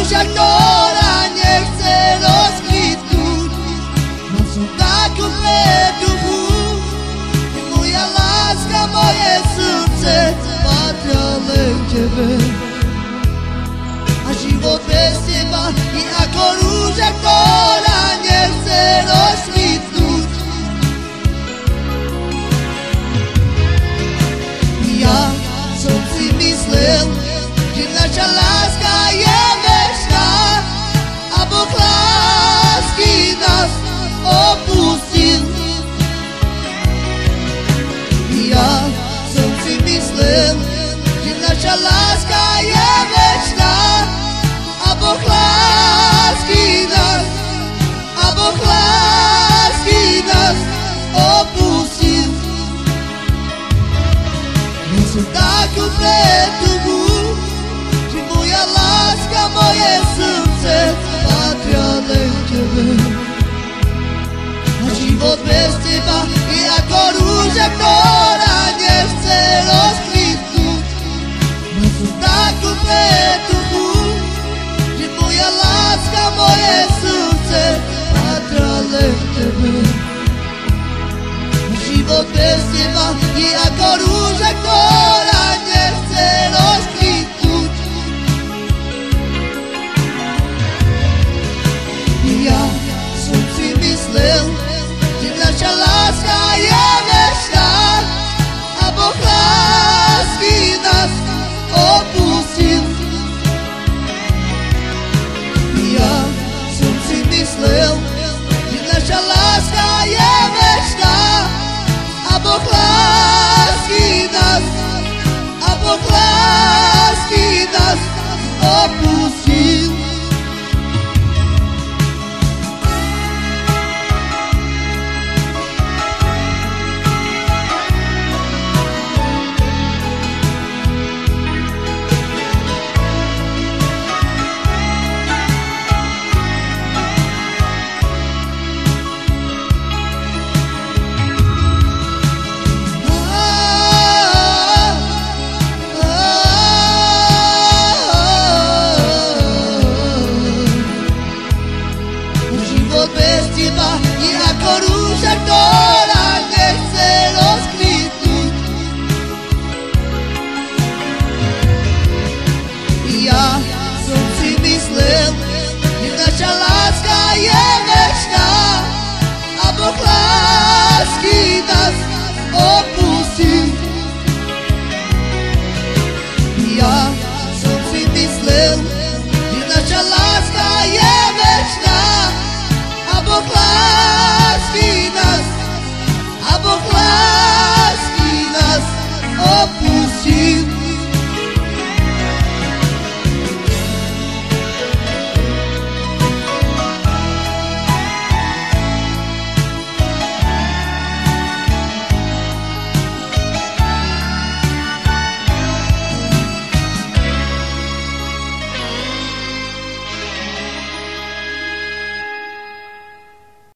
rúža, ktorá nechce rozkvitnúť. Mám som takú preduchu, moja láska, moje srdce patria len tebe. A život bez teba je ako rúža, ktorá nechce rozkvitnúť. Ja som si myslel, že naša láska je večná, a Boh lásky nás opustil. Ja som si myslel, že naša láska je večná, a Boh lásky nás opustil. Ja som takú pretuchu, že moja láska, moje srdce patria len tebe. A život bez teba je ako rúža, ktorá